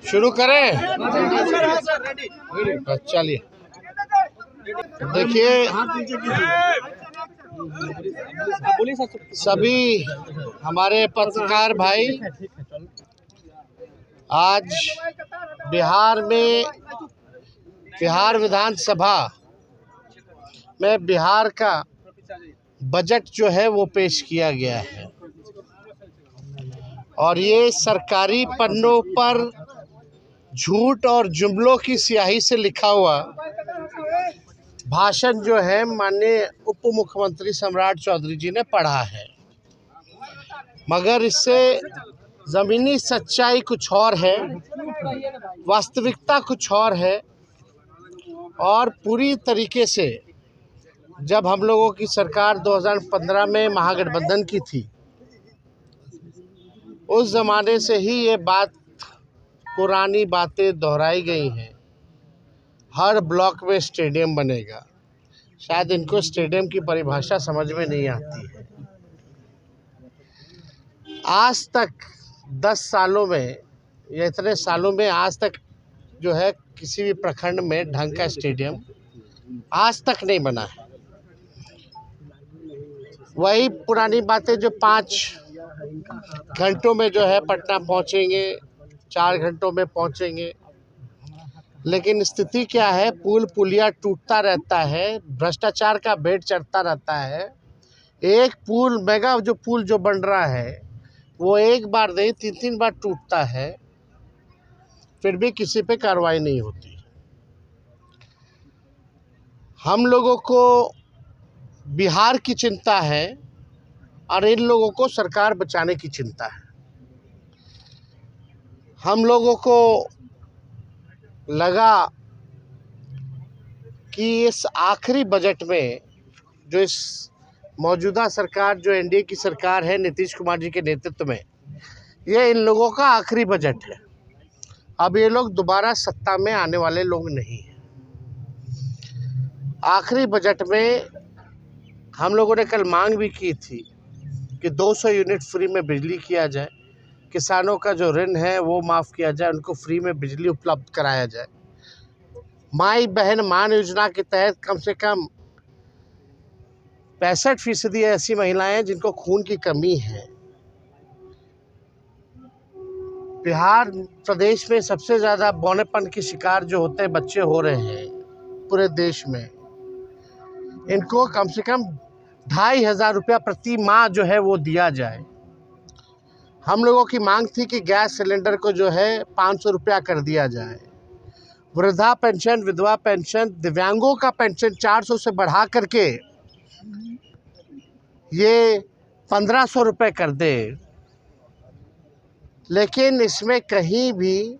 शुरू करें? चलिए, देखिए सभी हमारे पत्रकार भाई, आज बिहार में बिहार विधानसभा में बिहार का बजट जो है वो पेश किया गया है और ये सरकारी पन्नों पर झूठ और जुमलों की स्याही से लिखा हुआ भाषण जो है माननीय उप मुख्यमंत्री सम्राट चौधरी जी ने पढ़ा है, मगर इससे ज़मीनी सच्चाई कुछ और है, वास्तविकता कुछ और है। और पूरी तरीके से जब हम लोगों की सरकार 2015 में महागठबंधन की थी, उस ज़माने से ही ये बात पुरानी बातें दोहराई गई हैं। हर ब्लॉक में स्टेडियम बनेगा। शायद इनको स्टेडियम की परिभाषा समझ में नहीं आती है। आज तक 10 सालों में या इतने सालों में आज तक जो है किसी भी प्रखंड में ढंग का स्टेडियम आज तक नहीं बना है। वही पुरानी बातें जो 5 घंटों में जो है पटना पहुंचेंगे, 4 घंटों में पहुंचेंगे, लेकिन स्थिति क्या है? पुल पुलिया टूटता रहता है, भ्रष्टाचार का भेंट चढ़ता रहता है। एक पुल मेगा जो पुल जो बन रहा है वो एक बार नहीं 3-3 बार टूटता है, फिर भी किसी पे कार्रवाई नहीं होती। हम लोगों को बिहार की चिंता है और इन लोगों को सरकार बचाने की चिंता है। हम लोगों को लगा कि इस आखिरी बजट में जो इस मौजूदा सरकार जो एनडीए की सरकार है नीतीश कुमार जी के नेतृत्व में, ये इन लोगों का आखिरी बजट है। अब ये लोग दोबारा सत्ता में आने वाले लोग नहीं हैं। आखिरी बजट में हम लोगों ने कल मांग भी की थी कि 200 यूनिट फ्री में बिजली किया जाए, किसानों का जो ऋण है वो माफ़ किया जाए, उनको फ्री में बिजली उपलब्ध कराया जाए। माई बहन मान योजना के तहत कम से कम 65% ऐसी महिलाएं हैं जिनको खून की कमी है। बिहार प्रदेश में सबसे ज़्यादा बौनेपन की शिकार जो होते हैं बच्चे हो रहे हैं पूरे देश में। इनको कम से कम 2,500 रुपया प्रति माह जो है वो दिया जाए। हम लोगों की मांग थी कि गैस सिलेंडर को जो है 500 रुपया कर दिया जाए। वृद्धा पेंशन, विधवा पेंशन, दिव्यांगों का पेंशन 400 से बढ़ा करके ये 1500 रुपये कर दे। लेकिन इसमें कहीं भी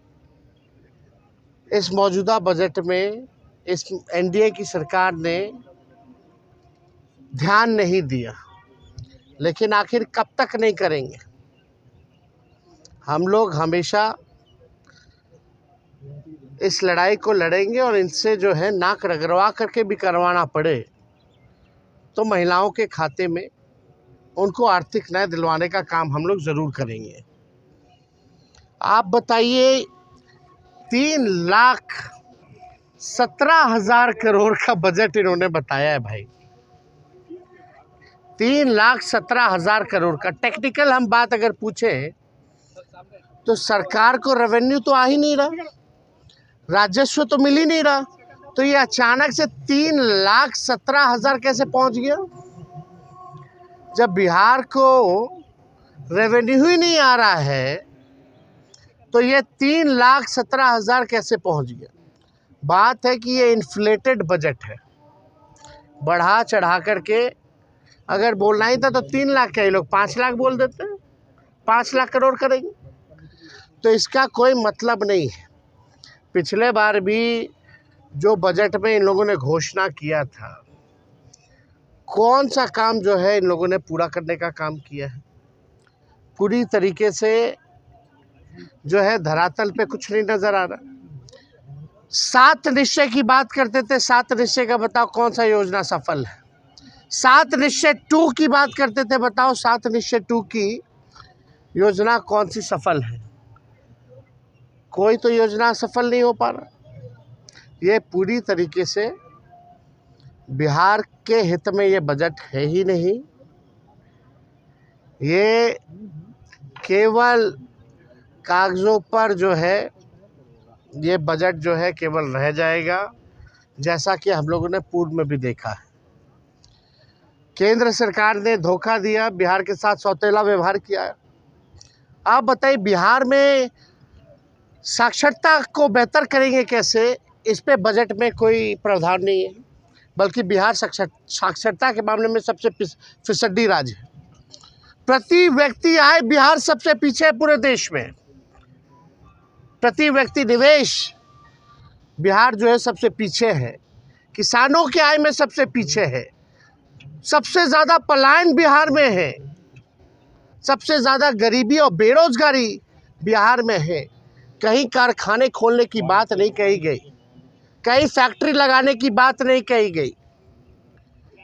इस मौजूदा बजट में इस एनडीए की सरकार ने ध्यान नहीं दिया। लेकिन आखिर कब तक नहीं करेंगे? हम लोग हमेशा इस लड़ाई को लड़ेंगे और इनसे जो है नाक रगड़वा करके भी करवाना पड़े तो महिलाओं के खाते में उनको आर्थिक न्याय दिलवाने का काम हम लोग ज़रूर करेंगे। आप बताइए, 3,17,000 करोड़ का बजट इन्होंने बताया है भाई। 3,17,000 करोड़ का। टेक्निकल हम बात अगर पूछें तो सरकार को रेवेन्यू तो आ ही नहीं रहा, राजस्व तो मिल ही नहीं रहा, तो ये अचानक से 3,17,000 कैसे पहुंच गया? जब बिहार को रेवेन्यू ही नहीं आ रहा है तो ये 3,17,000 कैसे पहुंच गया? बात है कि ये इन्फ्लेटेड बजट है। बढ़ा चढ़ा करके अगर बोलना ही था तो 3 लाख का, ये लोग 5 लाख बोल देते हैं, 5 लाख करोड़ करेंगे। तो इसका कोई मतलब नहीं है। पिछले बार भी जो बजट में इन लोगों ने घोषणा किया था, कौन सा काम जो है इन लोगों ने पूरा करने का काम किया है? पूरी तरीके से जो है धरातल पे कुछ नहीं नजर आ रहा। 7 निश्चय की बात करते थे, 7 निश्चय का बताओ कौन सा योजना सफल है? 7 निश्चय 2 की बात करते थे, बताओ 7 निश्चय 2 की योजना कौन सी सफल है? कोई तो योजना सफल नहीं हो पा रहा। ये पूरी तरीके से बिहार के हित में ये बजट है ही नहीं। ये केवल कागज़ों पर जो है ये बजट जो है केवल रह जाएगा, जैसा कि हम लोगों ने पूर्व में भी देखा है। केंद्र सरकार ने धोखा दिया, बिहार के साथ सौतेला व्यवहार किया है। आप बताइए, बिहार में साक्षरता को बेहतर करेंगे कैसे, इस पे बजट में कोई प्रावधान नहीं है, बल्कि बिहार साक्षरता के मामले में सबसे फिसड्डी राज्य है। प्रति व्यक्ति आय बिहार सबसे पीछे है पूरे देश में। प्रति व्यक्ति निवेश बिहार जो है सबसे पीछे है। किसानों की आय में सबसे पीछे है। सबसे ज़्यादा पलायन बिहार में है। सबसे ज़्यादा गरीबी और बेरोजगारी बिहार में है। कहीं कारखाने खोलने की बात नहीं कही गई, कहीं फैक्ट्री लगाने की बात नहीं कही गई।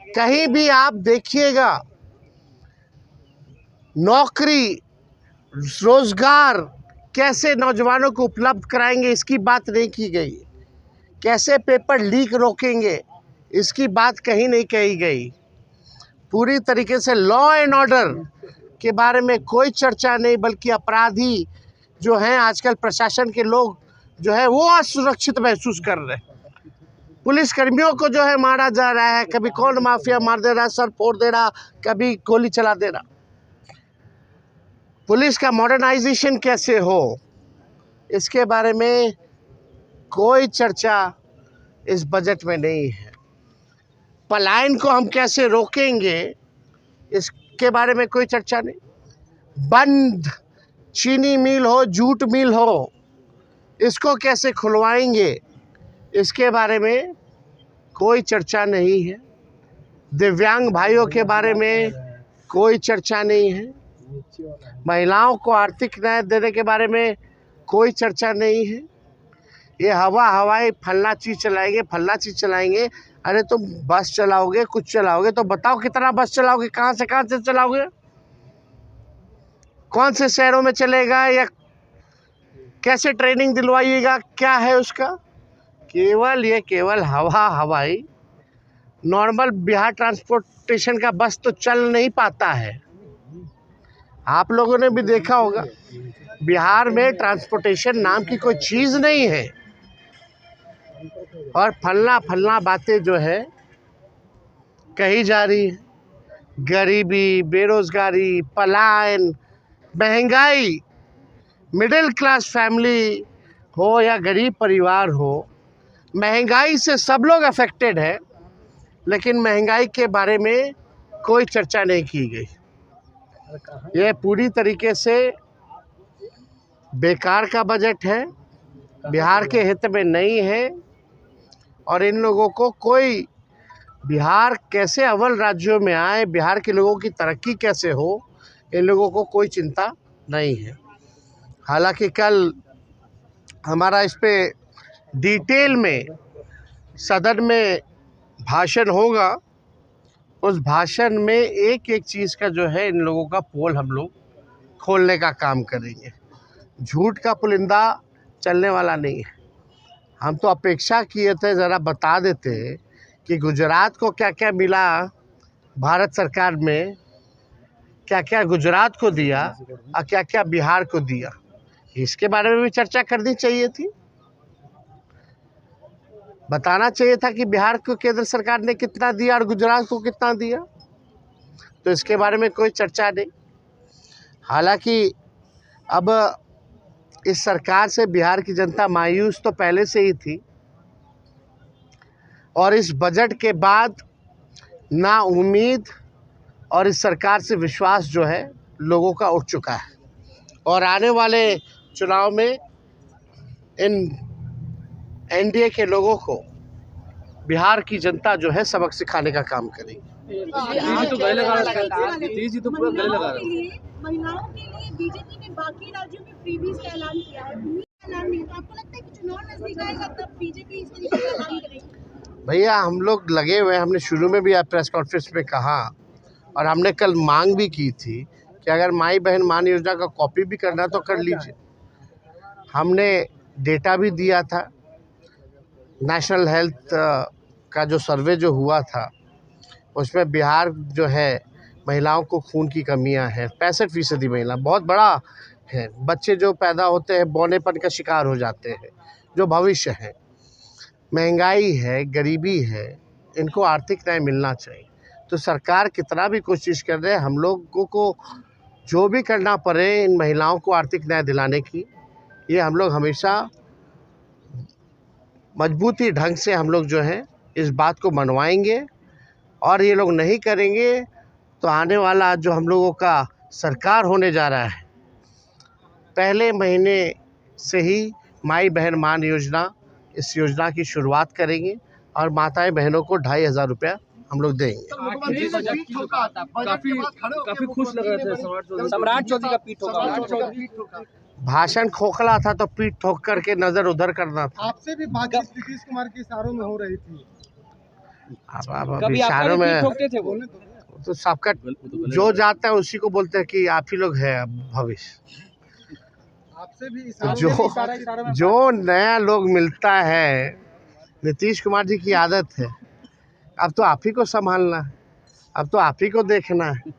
कहीं भी आप देखिएगा नौकरी रोजगार कैसे नौजवानों को उपलब्ध कराएंगे, इसकी बात नहीं की गई। कैसे पेपर लीक रोकेंगे, इसकी बात कहीं नहीं कही गई। पूरी तरीके से लॉ एंड ऑर्डर के बारे में कोई चर्चा नहीं, बल्कि अपराधी जो हैं आजकल प्रशासन के लोग जो है वो असुरक्षित महसूस कर रहे हैं। पुलिसकर्मियों को जो है मारा जा रहा है, कभी कौन माफिया मार दे रहा, सर फोड़ दे रहा, कभी गोली चला दे रहा। पुलिस का मॉडर्नाइजेशन कैसे हो, इसके बारे में कोई चर्चा इस बजट में नहीं है। पलायन को हम कैसे रोकेंगे, इसके बारे में कोई चर्चा नहीं। बंद चीनी मिल हो, जूट मिल हो, इसको कैसे खुलवाएंगे, इसके बारे में कोई चर्चा नहीं है। दिव्यांग भाइयों के बारे में कोई चर्चा नहीं है। महिलाओं को आर्थिक न्याय देने के बारे में कोई चर्चा नहीं है। ये हवाई फलना चीज़ चलाएंगे, फलना चीज़ चलाएंगे। अरे तुम बस चलाओगे, कुछ चलाओगे तो बताओ कितना बस चलाओगे, कहाँ से चलाओगे, कौन से शहरों में चलेगा, या कैसे ट्रेनिंग दिलवाइएगा, क्या है उसका। केवल हवाई नॉर्मल बिहार ट्रांसपोर्टेशन का बस तो चल नहीं पाता है। आप लोगों ने भी देखा होगा बिहार में ट्रांसपोर्टेशन नाम की कोई चीज़ नहीं है। और फलना बातें जो है कही जा रही है। गरीबी, बेरोजगारी, पलायन, महंगाई, मिडिल क्लास फैमिली हो या गरीब परिवार हो, महंगाई से सब लोग अफेक्टेड है, लेकिन महंगाई के बारे में कोई चर्चा नहीं की गई। यह पूरी तरीके से बेकार का बजट है, बिहार के हित में नहीं है। और इन लोगों को कोई बिहार कैसे अव्वल राज्यों में आए, बिहार के लोगों की तरक्की कैसे हो, इन लोगों को कोई चिंता नहीं है। हालांकि कल हमारा इस पे डिटेल में सदन में भाषण होगा। उस भाषण में एक एक चीज़ का जो है इन लोगों का पोल हम लोग खोलने का काम करेंगे। झूठ का पुलिंदा चलने वाला नहीं है। हम तो अपेक्षा किए थे ज़रा बता देते कि गुजरात को क्या क्या मिला, भारत सरकार में क्या क्या गुजरात को दिया और क्या क्या बिहार को दिया, इसके बारे में भी चर्चा करनी चाहिए थी। बताना चाहिए था कि बिहार को केंद्र सरकार ने कितना दिया और गुजरात को कितना दिया। तो इसके बारे में कोई चर्चा नहीं। हालांकि अब इस सरकार से बिहार की जनता मायूस तो पहले से ही थी, और इस बजट के बाद ना उम्मीद और इस सरकार से विश्वास जो है लोगों का उठ चुका है। और आने वाले चुनाव में इन एनडीए के लोगों को बिहार की जनता जो है सबक सिखाने का काम करेगी। महिलाओं के लिए बीजेपी ने बाकी राज्यों में फ्रीबीज का ऐलान किया है, ऐलान नहीं। तो आपको लगता है कि चुनाव नजदीक आएगा तब बीजेपी इस तरीके का ऐलान करेगी? भैया हम लोग लगे हुए, हमने शुरू में भी प्रेस कॉन्फ्रेंस में कहा और हमने कल मांग भी की थी कि अगर माई बहन मान योजना का कॉपी भी करना तो कर लीजिए। हमने डेटा भी दिया था। नेशनल हेल्थ का जो सर्वे जो हुआ था उसमें बिहार जो है महिलाओं को खून की कमियां हैं, 65% महिला, बहुत बड़ा है। बच्चे जो पैदा होते हैं बौनेपन का शिकार हो जाते हैं, जो भविष्य है। महंगाई है, गरीबी है, इनको आर्थिक न्याय मिलना चाहिए। तो सरकार कितना भी कोशिश कर रहे हैं, हम लोगों को जो भी करना पड़े इन महिलाओं को आर्थिक न्याय दिलाने की, ये हम लोग हमेशा मजबूती ढंग से हम लोग जो है इस बात को मनवाएंगे। और ये लोग नहीं करेंगे तो आने वाला जो हम लोगों का सरकार होने जा रहा है, पहले महीने से ही माई बहन मान योजना, इस योजना की शुरुआत करेंगे और माताएं बहनों को 2500 रुपया हम लोग देंगे। काफी खुश लग रहे थे सम्राट चौधरी का पीठ ठोका। भाषण खोखला था तो पीठ ठोक करके नजर उधर करना था। आपसे भी बातचीत नीतीश कुमार के इशारों में हो रही थी। अब इशारों में तो सबका जो जाता है उसी को बोलते हैं कि आप ही लोग हैं अब भविष्य। आपसे भी इशारों में जो नया लोग मिलता है, नीतीश कुमार जी की आदत है, अब तो आप ही को संभालना है, अब तो आप ही को देखना है।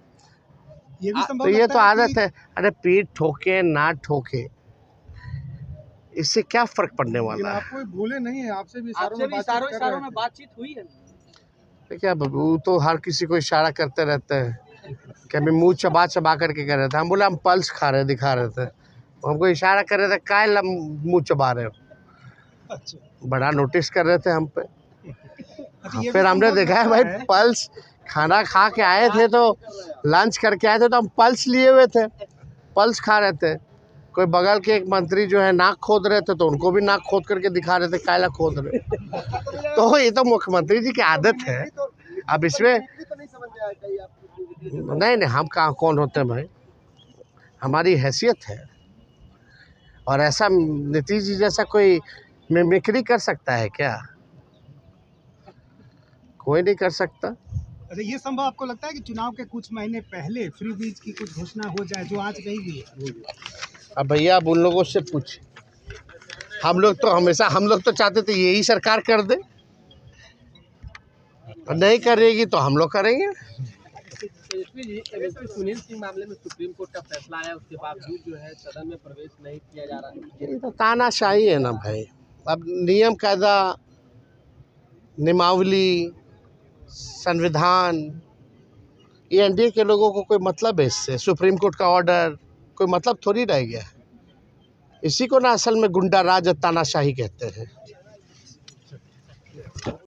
ये भी तो ये तो आदत है। अरे पीठ ठोके ना ठोके, इससे क्या फर्क पड़ने वाला है? आप कोई भूले नहीं है, आपसे भी इशारों में बातचीत हुई है। क्या वो तो हर किसी को इशारा करते रहते हैं। कभी मुंह चबा चबा करके कर रहे थे, हम बोले हम पल्स खा रहे दिखा रहे थे, हमको इशारा कर रहे थे काय मुंह चबा रहे हो। अच्छा। बड़ा नोटिस कर रहे थे हम पे। फिर हमने देखा है भाई पल्स, खाना खा के आए थे तो लंच करके आए थे तो हम पल्स लिए हुए थे, पल्स खा रहे थे। कोई बगल के एक मंत्री जो है नाक खोद रहे थे तो उनको भी नाक खोद करके दिखा रहे थे कायला खोद रहे। तो ये तो मुख्यमंत्री जी की आदत है। अब इसमें नहीं, हम कहाँ कौन होते हैं भाई, हमारी हैसियत है। और ऐसा नीतीश जी जैसा कोई मिमिक्री कर सकता है क्या? कोई नहीं कर सकता। अच्छा, ये संभव आपको लगता है कि चुनाव के कुछ महीने पहले फ्री बीज की कुछ घोषणा हो जाए, जो आज कही गई है? अब भैया अब उन लोगों से पूछ, हम लोग तो चाहते थे यही सरकार कर दे, और नहीं करेगी तो हम लोग करेंगे। सुनील सिंह मामले में सुप्रीम कोर्ट का फैसला आया, उसके बावजूद जो है सदन में प्रवेश नहीं किया जा रहा है। ये तो तानाशाही है ना भाई। अब नियम कायदा, नियमावली, संविधान, ये एनडीए के लोगों को कोई मतलब है इससे? सुप्रीम कोर्ट का ऑर्डर कोई मतलब थोड़ी रह गया है। इसी को ना असल में गुंडा राज और तानाशाही कहते हैं।